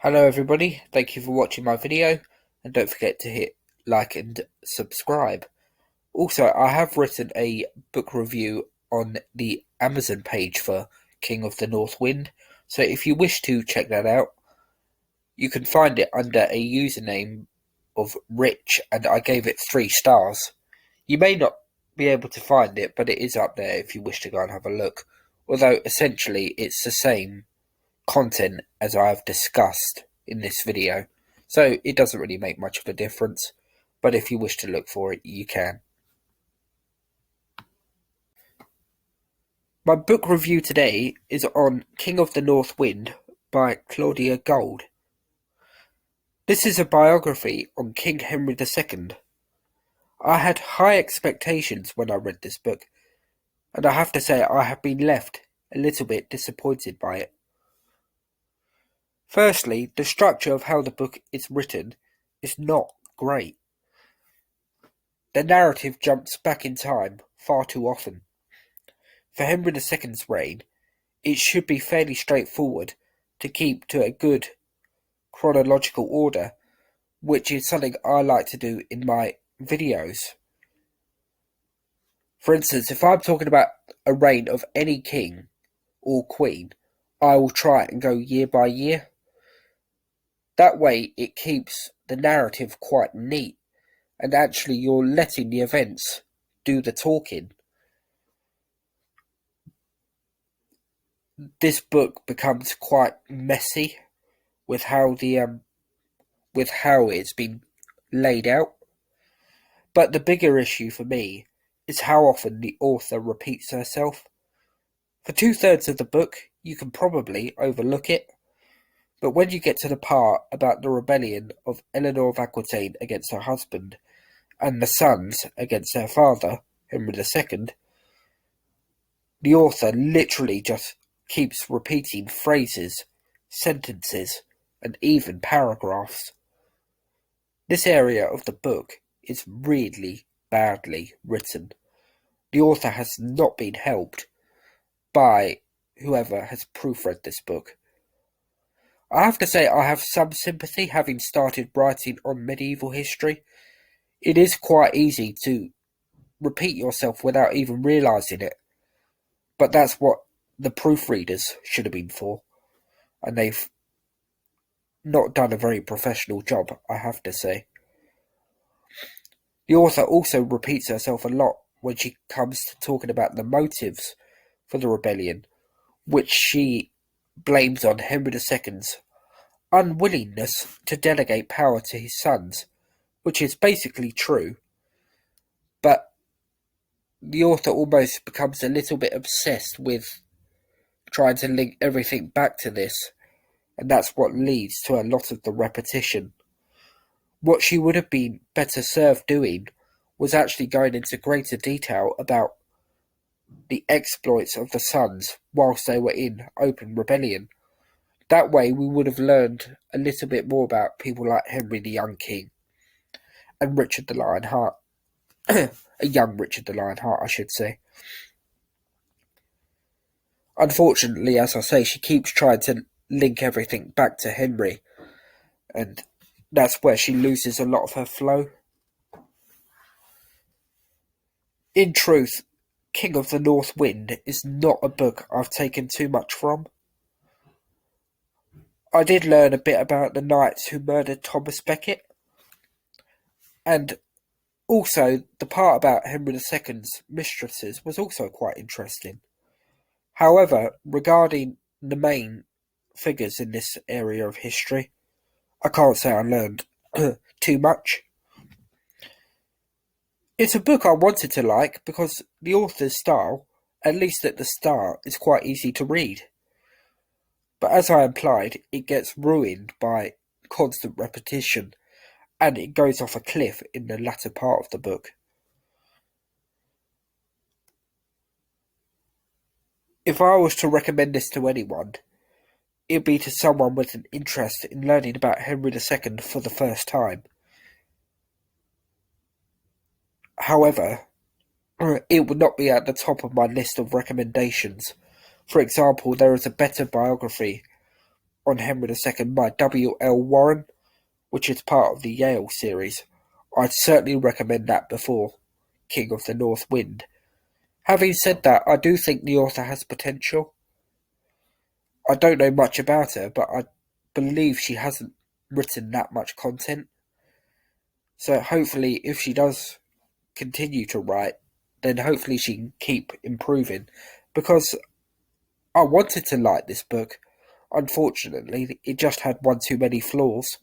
Hello everybody, thank you for watching my video and don't forget to hit like and subscribe. Also, I have written a book review on the Amazon page for King of the North Wind, so if you wish to check that out, you can find it under a username of Rich and I gave it 3 stars. You may not be able to find it, but it is up there if you wish to go and have a look, although essentially it's the same content as I have discussed in this video, so it doesn't really make much of a difference, but if you wish to look for it, you can. My book review today is on King of the North Wind by Claudia Gold. This is a biography on King Henry II. I had high expectations when I read this book, and I have to say I have been left a little bit disappointed by it. Firstly, the structure of how the book is written is not great. The narrative jumps back in time far too often. For Henry II's reign, it should be fairly straightforward to keep to a good chronological order, which is something I like to do in my videos. For instance, if I'm talking about a reign of any king or queen, I will try and go year by year. That way it keeps the narrative quite neat, and actually you're letting the events do the talking. This book becomes quite messy with how it's been laid out. But the bigger issue for me is how often the author repeats herself. For 2/3 of the book, you can probably overlook it, but when you get to the part about the rebellion of Eleanor of Aquitaine against her husband and the sons against their father, Henry II, the author literally just keeps repeating phrases, sentences, and even paragraphs. This area of the book is really badly written. The author has not been helped by whoever has proofread this book. I have to say I have some sympathy having started writing on medieval history. It is quite easy to repeat yourself without even realising it, but that's what the proofreaders should have been for, and they've not done a very professional job, I have to say. The author also repeats herself a lot when she comes to talking about the motives for the rebellion, which she blames on Henry II's unwillingness to delegate power to his sons, which is basically true, but the author almost becomes a little bit obsessed with trying to link everything back to this, and that's what leads to a lot of the repetition. What she would have been better served doing was actually going into greater detail about the exploits of the sons whilst they were in open rebellion. That way we would have learned a little bit more about people like Henry the Young King and Richard the Lionheart. A young Richard the Lionheart, I should say. Unfortunately, as I say, she keeps trying to link everything back to Henry, and that's where she loses a lot of her flow. In truth, King of the North Wind is not a book I've taken too much from. I did learn a bit about the knights who murdered Thomas Becket, and also the part about Henry II's mistresses was also quite interesting. However, regarding the main figures in this area of history, I can't say I learned too much. It's a book I wanted to like because the author's style, at least at the start, is quite easy to read. But as I implied, it gets ruined by constant repetition, and it goes off a cliff in the latter part of the book. If I was to recommend this to anyone, it'd be to someone with an interest in learning about Henry II for the first time. However, it would not be at the top of my list of recommendations. For example, there is a better biography on Henry II by W. L. Warren, which is part of the Yale series. I'd certainly recommend that before King of the North Wind. Having said that, I do think the author has potential. I don't know much about her, but I believe she hasn't written that much content. So hopefully, if she does continue to write, then hopefully she can keep improving. Because I wanted to like this book. Unfortunately, it just had one too many flaws.